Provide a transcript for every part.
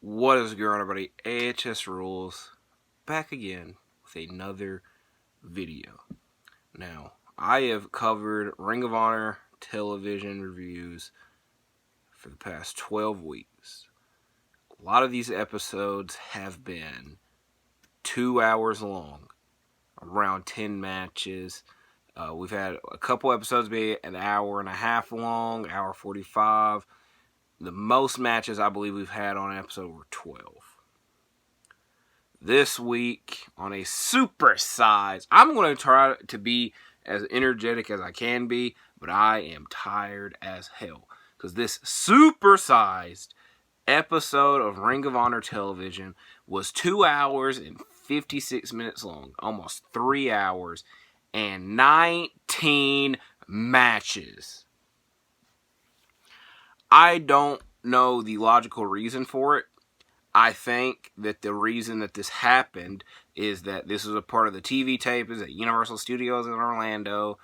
What is going on, everybody? AHS Rules back again with another video. Now, I have covered Ring of Honor television reviews for the past 12 weeks. A lot of these episodes have been 2 hours long, around 10 matches. We've had a couple episodes be an hour and a half long, hour 45. The most matches I believe we've had on an episode were 12. This week, on a supersized, I'm going to try to be as energetic as I can be, but I am tired as hell. Because this supersized episode of Ring of Honor television was 2 hours and 56 minutes long. Almost 3 hours and 19 matches. I don't know the logical reason for it. I think that the reason that this happened is that this was a part of the TV tape is at Universal Studios in Orlando.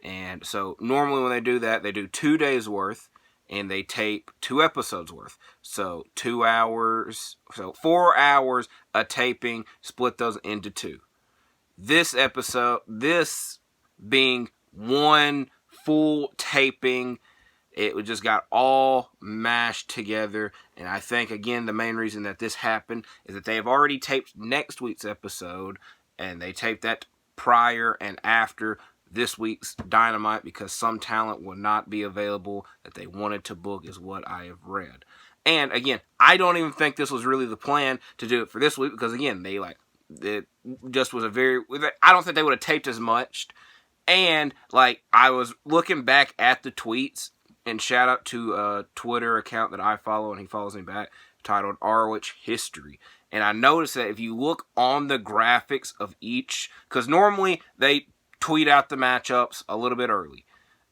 And so normally when they do that, they do 2 days worth and they tape 2 episodes worth. So 2 hours, so 4 hours of taping, split those into 2. This episode, this being one full taping, it just got all mashed together. And I think, again, the main reason that this happened is that they have already taped next week's episode. And they taped that prior and after this week's Dynamite because some talent would not be available that they wanted to book is what I have read. And, again, I don't even think this was really the plan to do it for this week. Because, again, it just was I don't think they would have taped as much. And, I was looking back at the tweets. And shout out to a Twitter account that I follow, and he follows me back, titled ROH History. And I noticed that if you look on the graphics of each, because normally they tweet out the matchups a little bit early.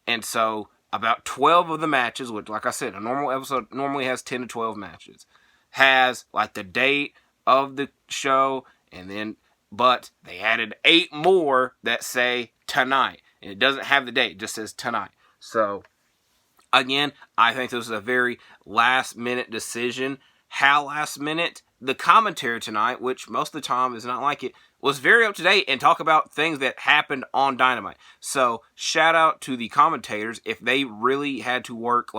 And so about 12 of the matches, which, like I said, a normal episode normally has 10 to 12 matches, has the date of the show, but they added 8 more that say tonight. And it doesn't have the date, it just says tonight. So, again, I think this was a very last-minute decision. How last minute? The commentary tonight, which most of the time is not like it, was very up-to-date and talk about things that happened on Dynamite. So, shout out to the commentators if they really had to work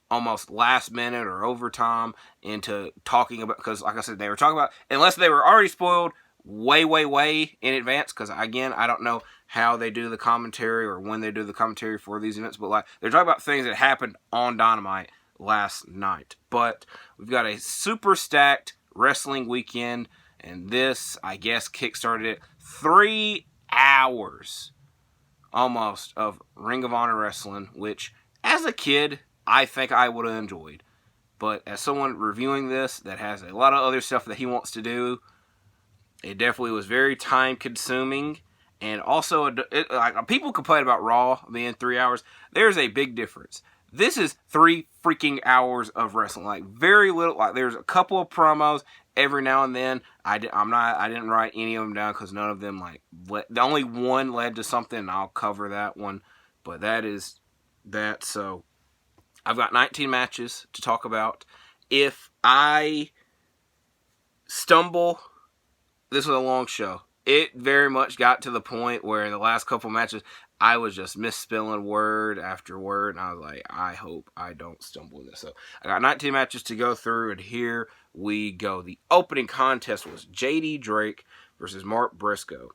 almost last minute or overtime into talking about, because like I said, they were talking about, unless they were already spoiled way in advance, because again, I don't know how they do the commentary or when they do the commentary for these events, but they're talking about things that happened on Dynamite last night. But we've got a super stacked wrestling weekend, and this, I guess, kickstarted it. 3 hours almost of Ring of Honor wrestling, which as a kid, I think I would have enjoyed. But as someone reviewing this that has a lot of other stuff that he wants to do, it definitely was very time consuming. And also, people complain about Raw being 3 hours. There's a big difference. This is 3 freaking hours of wrestling. Very little. There's a couple of promos every now and then. I didn't write any of them down because none of them the only one led to something. And I'll cover that one. But that is that. So I've got 19 matches to talk about. If I stumble, this was a long show. It very much got to the point where in the last couple matches, I was just misspelling word after word. And I was like, I hope I don't stumble in this. So I got 19 matches to go through. And here we go. The opening contest was J.D. Drake versus Mark Briscoe.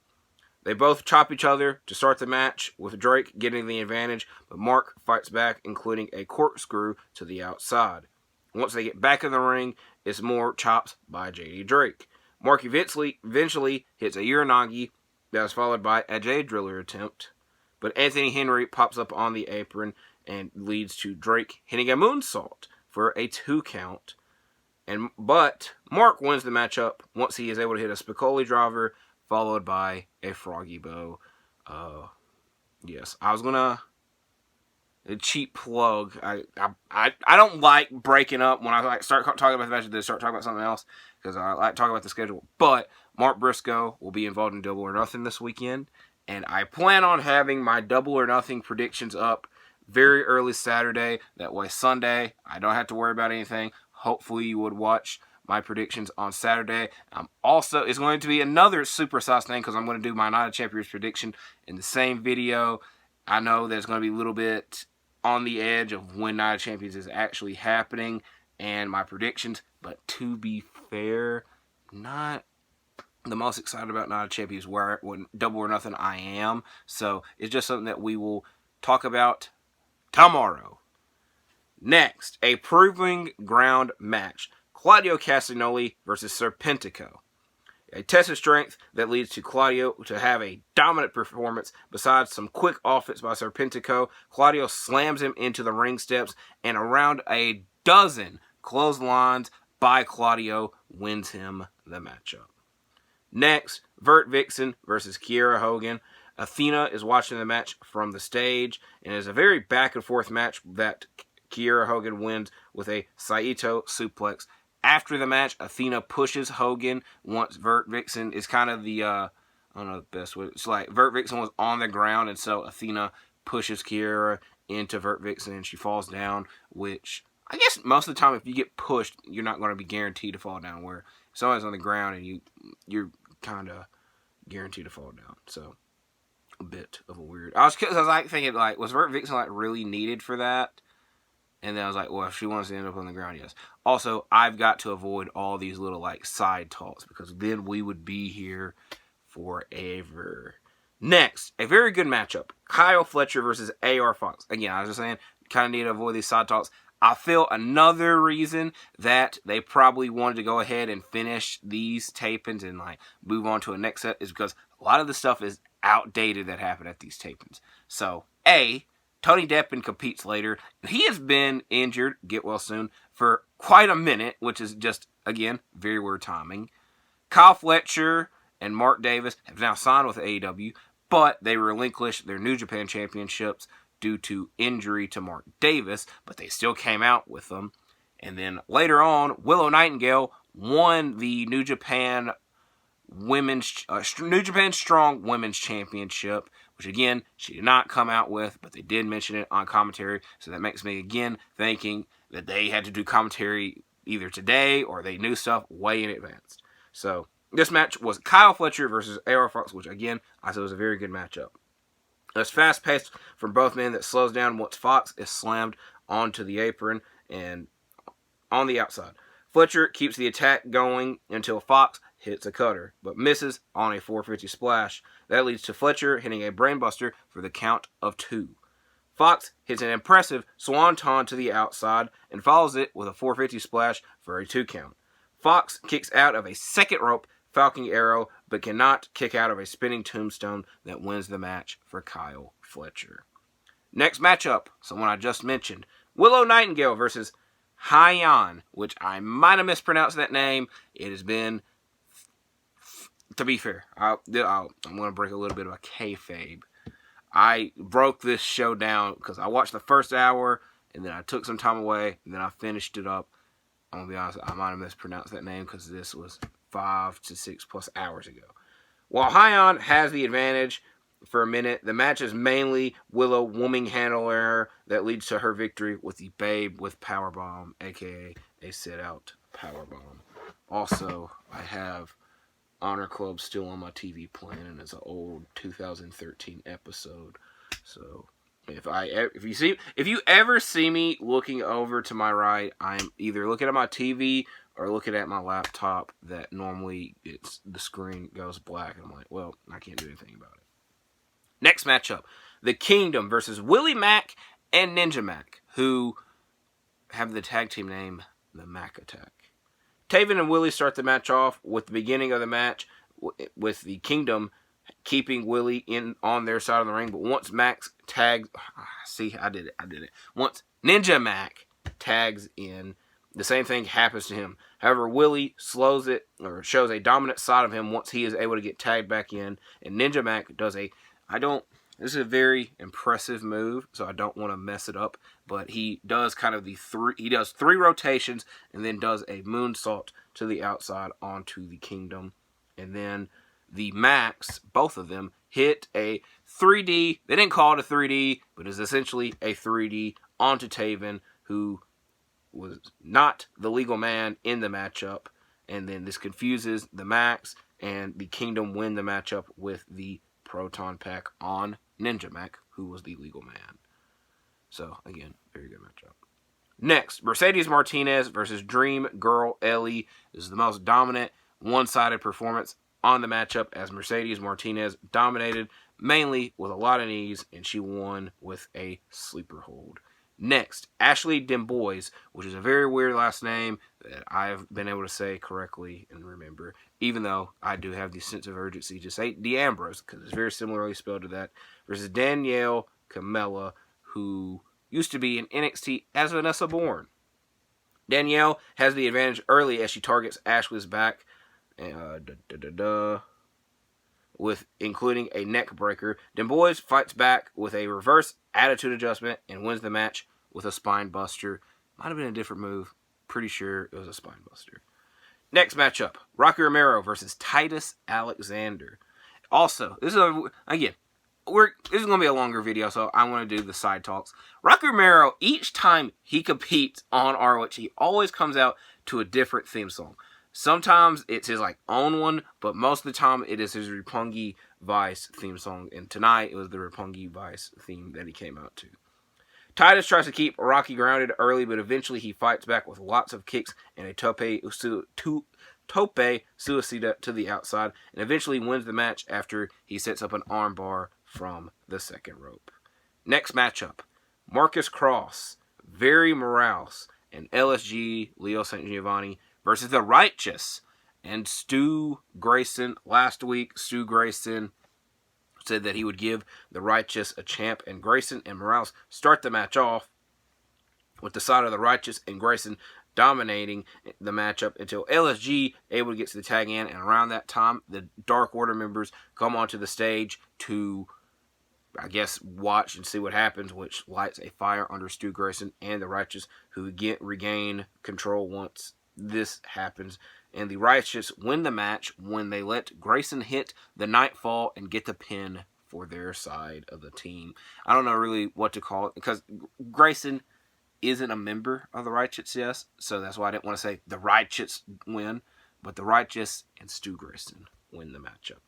They both chop each other to start the match, with Drake getting the advantage. But Mark fights back, including a corkscrew to the outside. Once they get back in the ring, it's more chops by J.D. Drake. Mark eventually hits a Uranagi that was followed by a J-Driller attempt. But Anthony Henry pops up on the apron and leads to Drake hitting a moonsault for a 2 count. But Mark wins the matchup once he is able to hit a Spicoli driver followed by a Froggy Bow. Yes, I was gonna a cheap plug. I don't like breaking up when I start talking about the match. Then start talking about something else because I like talking about the schedule. But Mark Briscoe will be involved in Double or Nothing this weekend, and I plan on having my Double or Nothing predictions up very early Saturday. That way Sunday I don't have to worry about anything. Hopefully you would watch my predictions on Saturday. It's going to be another supersized thing because I'm going to do my Night of Champions prediction in the same video. I know there's going to be a little bit on the edge of when Night of Champions is actually happening and my predictions, but to be fair, not the most excited about Night of Champions when Double or Nothing I am. So it's just something that we will talk about tomorrow. Next, a proving ground match. Claudio Castagnoli versus Serpentico. A test of strength that leads to Claudio to have a dominant performance. Besides some quick offense by Serpentico, Claudio slams him into the ring steps, and around a dozen clotheslines by Claudio wins him the matchup. Next, Vert Vixen versus Kiera Hogan. Athena is watching the match from the stage, and it is a very back-and-forth match that Kiera Hogan wins with a Saito suplex. After the match, Athena pushes Hogan once Vert Vixen is kind of the, I don't know the best way. It's like Vert Vixen was on the ground, and so Athena pushes Kiera into Vert Vixen, and she falls down, which I guess most of the time if you get pushed, you're not going to be guaranteed to fall down, where if somebody's on the ground and you're kind of guaranteed to fall down. So a bit of a weird. I was like thinking, like, was Vert Vixen like really needed for that? And then I was like, well, if she wants to end up on the ground, yes. Also, I've got to avoid all these little like side talks because then we would be here forever. Next, a very good matchup: Kyle Fletcher versus AR Fox. Again, I was just saying, kind of need to avoid these side talks. I feel another reason that they probably wanted to go ahead and finish these tapings and like move on to a next set is because a lot of the stuff is outdated that happened at these tapings. So, Tony Deppen competes later. He has been injured, get well soon, for quite a minute, which is just, again, very weird timing. Kyle Fletcher and Mark Davis have now signed with AEW, but they relinquished their New Japan championships due to injury to Mark Davis, but they still came out with them. And then later on, Willow Nightingale won the New Japan Strong Women's Championship, which again, she did not come out with, but they did mention it on commentary. So that makes me again thinking that they had to do commentary either today or they knew stuff way in advance. So this match was Kyle Fletcher versus AR Fox, which again, I thought was a very good matchup. It's fast-paced from both men that slows down once Fox is slammed onto the apron and on the outside. Fletcher keeps the attack going until Fox hits a cutter, but misses on a 450 splash. That leads to Fletcher hitting a brainbuster for the count of 2. Fox hits an impressive swanton to the outside and follows it with a 450 splash for a 2 count. Fox kicks out of a second rope Falcon Arrow, but cannot kick out of a spinning tombstone that wins the match for Kyle Fletcher. Next matchup, someone I just mentioned, Willow Nightingale versus Hyan, which I might have mispronounced that name. It has been, to be fair, I'm going to break a little bit of a kayfabe. I broke this show down because I watched the first hour, and then I took some time away, and then I finished it up. I'm going to be honest, I might have mispronounced that name because this was 5 to 6 plus hours ago. While Hyan has the advantage for a minute, the match is mainly Willow woman handling her that leads to her victory with the Babe with Powerbomb, aka a sit-out Powerbomb. Also, I have Honor Club still on my TV playing, and it's an old 2013 episode. So if you ever see me looking over to my right, I'm either looking at my TV or looking at my laptop that normally the screen goes black. I'm like, well, I can't do anything about it. Next matchup, The Kingdom versus Willie Mack and Ninja Mack, who have the tag team name The Mack Attack. Taven and Willie start the match off with the beginning of the match with the Kingdom keeping Willie on their side of the ring, but once Max tags, I did it. Once Ninja Mack tags in, the same thing happens to him. However, Willie slows it or shows a dominant side of him once he is able to get tagged back in, and Ninja Mack does this is a very impressive move, so I don't want to mess it up, but he does he does 3 rotations and then does a moonsault to the outside onto the Kingdom. And then the Macks, both of them, hit a 3D. They didn't call it a 3D, but it's essentially a 3D onto Taven, who was not the legal man in the matchup. and then this confuses the Max, and the Kingdom win the matchup with the Proton Pack on Ninja Mac, who was the legal man. So, again, very good matchup. Next, Mercedes Martinez versus Dream Girl Ellie. This is the most dominant, one-sided performance on the matchup, as Mercedes Martinez dominated, mainly with a lot of knees, and she won with a sleeper hold. Next, Ashley Demboys, which is a very weird last name that I've been able to say correctly and remember, even though I do have the sense of urgency to say D'Ambrose, because it's very similarly spelled to that, versus Danielle Camella, who used to be in NXT as Vanessa Bourne. Danielle has the advantage early as she targets Ashley's back, with including a neck breaker. Demboys fights back with a reverse attitude adjustment and wins the match with a spine buster. Might have been a different move. Pretty sure it was a spine buster. Next matchup, Rocky Romero versus Titus Alexander. Also, this is going to be a longer video, so I want to do the side talks. Rocky Romero, each time he competes on ROH, he always comes out to a different theme song. Sometimes it's his own one, but most of the time it is his Roppongi Vice theme song. And tonight it was the Roppongi Vice theme that he came out to. Titus tries to keep Rocky grounded early, but eventually he fights back with lots of kicks and a tope suicida to the outside, and eventually wins the match after he sets up an armbar from the second rope. Next matchup, Marcus Cross, Very Morales, and LSG Leo St. Giovanni versus The Righteous and Stu Grayson. Last week, Stu Grayson said that he would give The Righteous a champ, and Grayson and Morales start the match off with the side of The Righteous and Grayson dominating the matchup until LSG able to get to the tag in, and around that time, the Dark Order members come onto the stage to, watch and see what happens, which lights a fire under Stu Grayson and The Righteous, who regain control once this happens. And The Righteous win the match when they let Grayson hit the Nightfall and get the pin for their side of the team. I don't know really what to call it, because Grayson isn't a member of The Righteous, yes, so that's why I didn't want to say The Righteous win, but The Righteous and Stu Grayson win the matchup.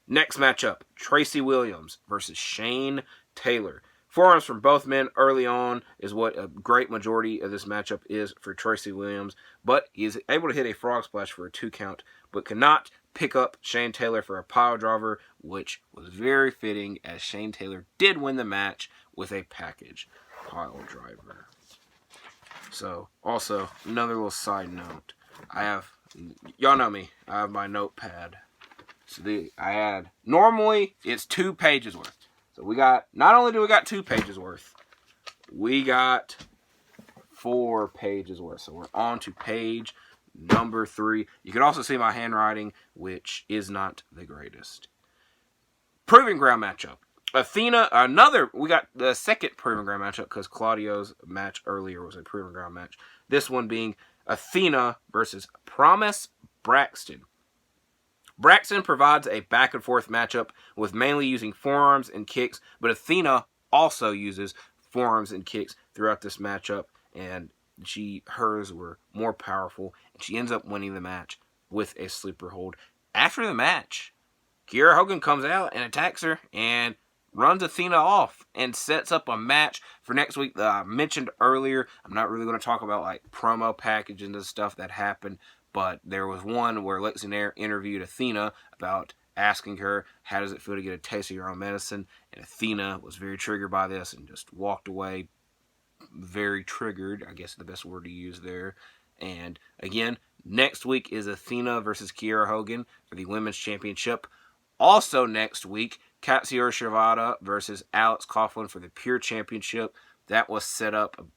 Next matchup, Tracy Williams versus Shane Taylor. Forearms from both men early on is what a great majority of this matchup is for Tracy Williams, but he is able to hit a frog splash for a 2 count, but cannot pick up Shane Taylor for a pile driver, which was very fitting as Shane Taylor did win the match with a package pile driver. So, also, another little side note. Y'all know me, I have my notepad. So normally it's 2 pages worth. So not only do we got 2 pages worth, we got 4 pages worth. So we're on to page number 3. You can also see my handwriting, which is not the greatest. Proving Ground matchup. Athena, we got the second Proving Ground matchup because Claudio's match earlier was a Proving Ground match. This one being Athena versus Promise Braxton. Braxton provides a back-and-forth matchup with mainly using forearms and kicks, but Athena also uses forearms and kicks throughout this matchup, and hers were more powerful, and she ends up winning the match with a sleeper hold. After the match, Kiera Hogan comes out and attacks her and runs Athena off and sets up a match for next week that I mentioned earlier. I'm not really going to talk about promo packages and stuff that happened, but there was one where Lexi Nair interviewed Athena about asking her, how does it feel to get a taste of your own medicine? And Athena was very triggered by this and just walked away very triggered, I guess is the best word to use there. And again, next week is Athena versus Kiera Hogan for the Women's Championship. Also next week, Katsuyori Shibata versus Alex Coughlin for the Pure Championship. That was set up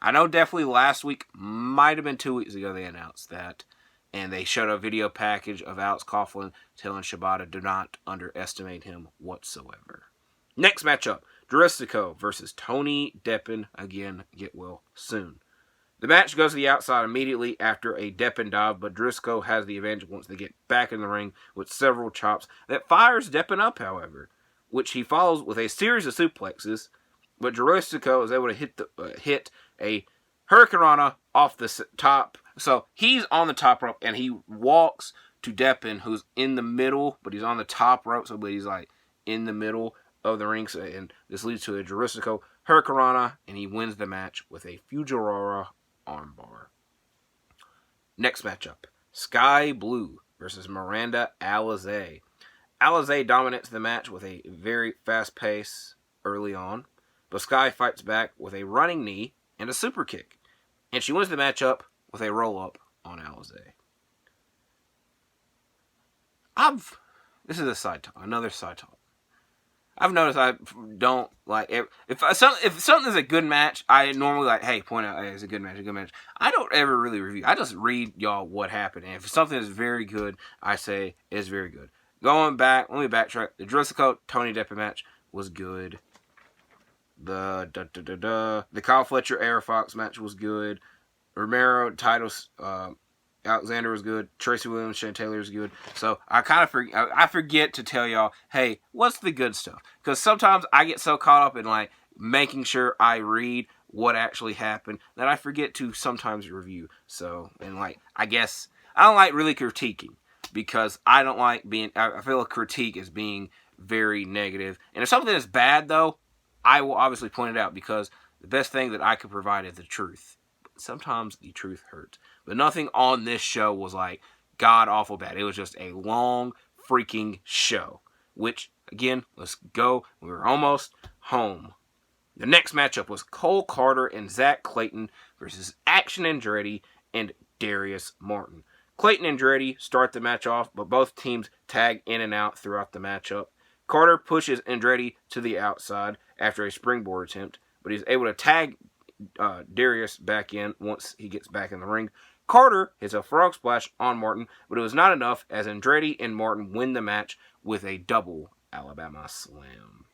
I know definitely last week, might have been 2 weeks ago they announced that. And they showed a video package of Alex Coughlin telling Shibata do not underestimate him whatsoever. Next matchup, Driscoll versus Tony Deppen. Again, get well soon. The match goes to the outside immediately after a Deppen dive, but Driscoll has the advantage once they get back in the ring with several chops that fires Deppen up, however, which he follows with a series of suplexes, but Driscoll is able to hit a Hurricanrana off the top So he's on the top rope, and he walks to Deppen, who's in the middle, but he's on the top rope, so but he's like in the middle of the ring, so, and this leads to a Jericho Hurricanrana, and he wins the match with a Fujiwara armbar. Next matchup, Sky Blue versus Miranda Alizé. Alizé dominates the match with a very fast pace early on, but Sky fights back with a running knee and a super kick, and she wins the matchup with a roll-up on Alizé. This is another side talk. I've noticed I don't like if something's a good match, I normally like, hey, point out, hey, it's a good match. I don't ever really review. I just read y'all what happened, and if something is very good, I say it's very good. Going back, let me backtrack. The Jericho Tony Deppen match was good. The Kyle Fletcher Air Fox match was good. Romero Titus Alexander was good. Tracy Williams, Shane Taylor was good. So I kind of forget to tell y'all, hey, what's the good stuff? Because sometimes I get so caught up in like making sure I read what actually happened that I forget to sometimes review. So, and like, I guess I don't like really critiquing because I don't like being, I feel a critique as being very negative. And if something is bad though, I will obviously point it out because the best thing that I could provide is the truth. But sometimes the truth hurts. But nothing on this show was like god awful bad. It was just a long freaking show. Which, again, let's go. We were almost home. The next matchup was Cole Carter and Zack Clayton versus Action Andretti and Darius Martin. Clayton and Andretti start the match off, but both teams tag in and out throughout the matchup. Carter pushes Andretti to the outside after a springboard attempt, but he's able to tag Darius back in once he gets back in the ring. Carter hits a frog splash on Martin, but it was not enough as Andretti and Martin win the match with a double Alabama Slam.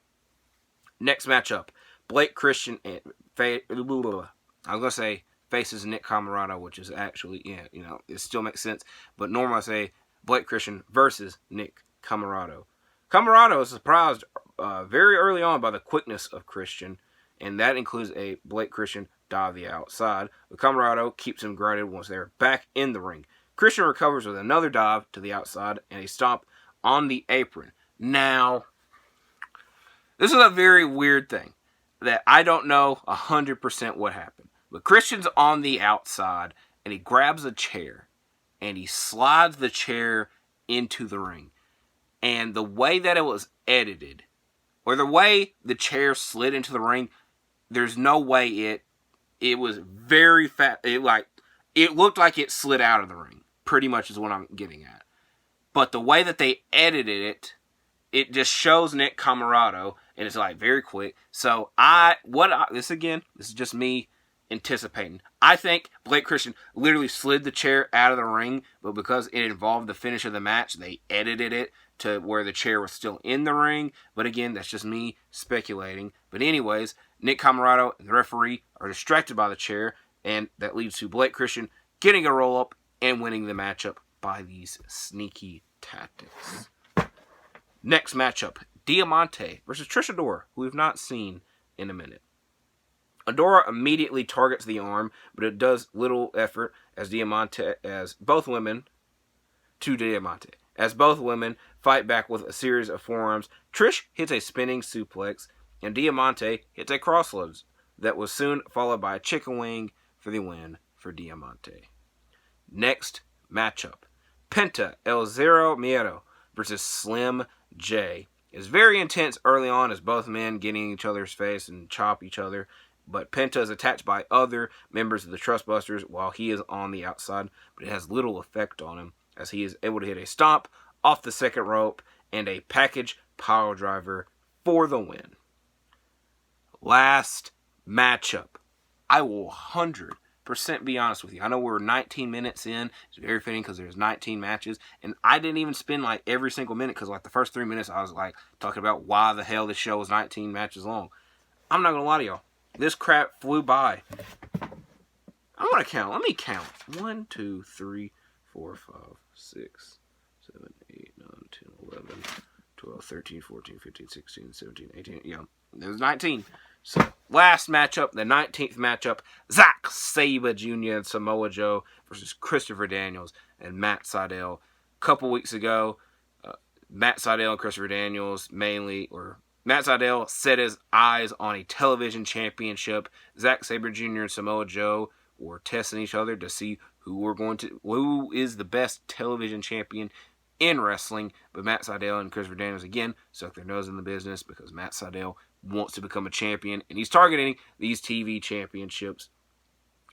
Next matchup, Blake Christian and I was going to say faces Nick Camarado, which is actually, it still makes sense, but normally I say Blake Christian versus Nick Camarado. Camarado is surprised very early on by the quickness of Christian, and that includes a Blake Christian dive the outside. But Camarado keeps him grounded once they're back in the ring. Christian recovers with another dive to the outside and a stomp on the apron. Now, this is a very weird thing that I don't know 100% what happened. But Christian's on the outside and he grabs a chair and he slides the chair into the ring. And the way that it was edited, or the way the chair slid into the ring, there's no way it was very fast. It looked like it slid out of the ring, pretty much is what I'm getting at. But the way that they edited it, it just shows Nick Camarado, and it's like very quick. So this is just me anticipating. I think Blake Christian literally slid the chair out of the ring, but because it involved the finish of the match, they edited it to where the chair was still in the ring. But again, that's just me speculating. But anyways, Nick Camarado and the referee are distracted by the chair, and that leads to Blake Christian getting a roll-up and winning the matchup by these sneaky tactics. Next matchup, Diamante versus Trish Adora, who we've not seen in a minute. Adora immediately targets the arm, but it does little effort as both women fight back with a series of forearms. Trish hits a spinning suplex, and Diamante hits a crossroads that was soon followed by a chicken wing for the win for Diamante. Next matchup, Penta El Zero Miedo versus Slim J. It's very intense early on as both men get in each other's face and chop each other, but Penta is attacked by other members of the Trustbusters while he is on the outside, but it has little effect on him as he is able to hit a stomp off the second rope and a package pile driver for the win. Last matchup. I will 100% be honest with you. I know we're 19 minutes in. It's very fitting because there's 19 matches. And I didn't even spend like every single minute because like the first 3 minutes I was like talking about why the hell this show is 19 matches long. I'm not going to lie to y'all. This crap flew by. I'm going to count. Let me count. 1, 2, 3, 4, 5, 6, 7, 8, 9, 10, 11, 12, 13, 14, 15, 16, 17, 18. Yeah, it was 19. So, last matchup, the 19th matchup, Zack Sabre Jr. and Samoa Joe versus Christopher Daniels and Matt Sydal. A couple weeks ago, Matt Sydal and Christopher Daniels Matt Sydal set his eyes on a television championship. Zack Sabre Jr. and Samoa Joe were testing each other to see who is the best television champion in wrestling. But Matt Sydal and Christopher Daniels again stuck their nose in the business because Matt Sydal wants to become a champion and he's targeting these TV championships.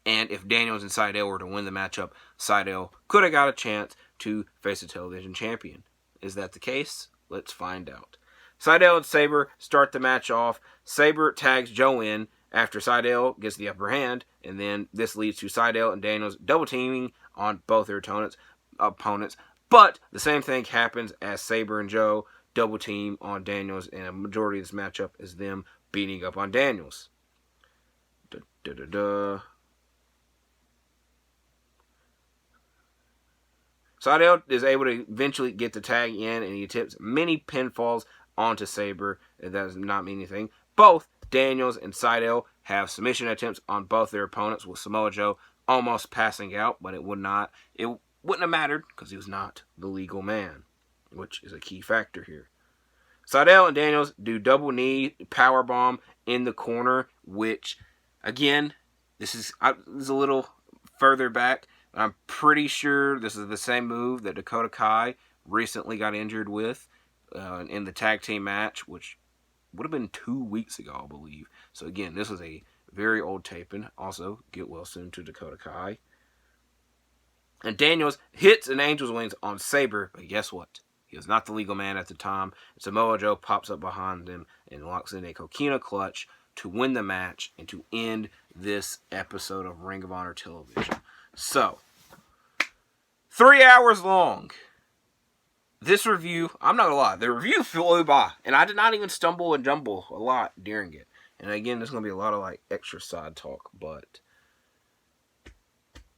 And if Daniels and Sydal were to win the matchup, Sydal could have got a chance to face a television champion. Is that the case? Let's find out. Sydal and Sabre start the match off. Sabre tags Joe in after Sydal gets the upper hand, and then this leads to Sydal and Daniels double teaming on both their opponents. But the same thing happens as Sabre and Joe double team on Daniels, and a majority of this matchup is them beating up on Daniels. Sydal is able to eventually get the tag in, and he attempts many pinfalls onto Sabre. That does not mean anything. Both Daniels and Sydal have submission attempts on both their opponents, with Samoa Joe almost passing out, but it wouldn't have mattered because he was not the legal man, which is a key factor here. Sydal and Daniels do double knee powerbomb in the corner, which, again, this is a little further back. I'm pretty sure this is the same move that Dakota Kai recently got injured with in the tag team match, which would have been 2 weeks ago, I believe. So again, this was a very old taping. Also, get well soon to Dakota Kai. And Daniels hits an Angel's Wings on Sabre, but guess what? He was not the legal man at the time. Samoa Joe pops up behind him and locks in a coquina clutch to win the match and to end this episode of Ring of Honor Television. So, 3 hours long. This review, I'm not gonna lie, the review flew by, and I did not even stumble and jumble a lot during it. And again, there's gonna be a lot of extra side talk, but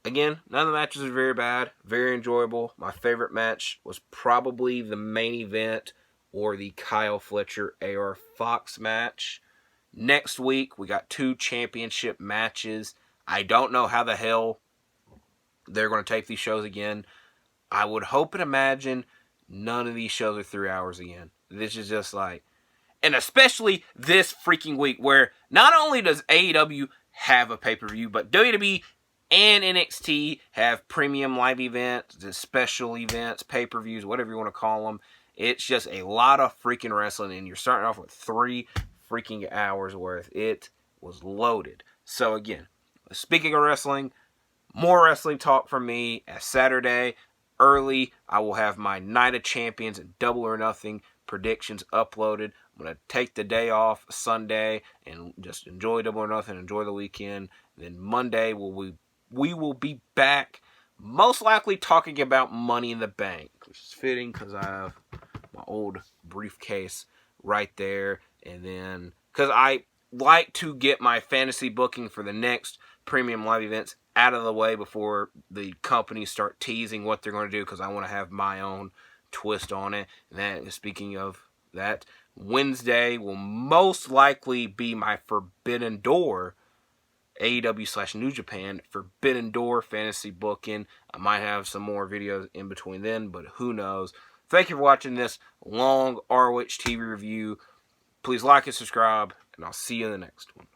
again, none of the matches are very bad, very enjoyable. My favorite match was probably the main event or the Kyle Fletcher AR Fox match. Next week, we got 2 championship matches. I don't know how the hell they're going to take these shows again. I would hope and imagine none of these shows are 3 hours again. This is just and especially this freaking week where not only does AEW have a pay-per-view, but WWE and NXT have premium live events, special events, pay-per-views, whatever you want to call them. It's just a lot of freaking wrestling, and you're starting off with 3 freaking hours worth. It was loaded. So again, speaking of wrestling, more wrestling talk from me as Saturday. Early, I will have my Night of Champions and Double or Nothing predictions uploaded. I'm going to take the day off Sunday and just enjoy Double or Nothing, enjoy the weekend. And then Monday, we will be back, most likely talking about Money in the Bank, which is fitting because I have my old briefcase right there. And then, because I like to get my fantasy booking for the next premium live events out of the way before the companies start teasing what they're going to do, because I want to have my own twist on it. And that, speaking of that, Wednesday will most likely be my Forbidden Door, AEW / New Japan Forbidden Door fantasy booking. I might have some more videos in between then, but who knows. Thank you for watching this long ROH TV review. Please like and subscribe, and I'll see you in the next one.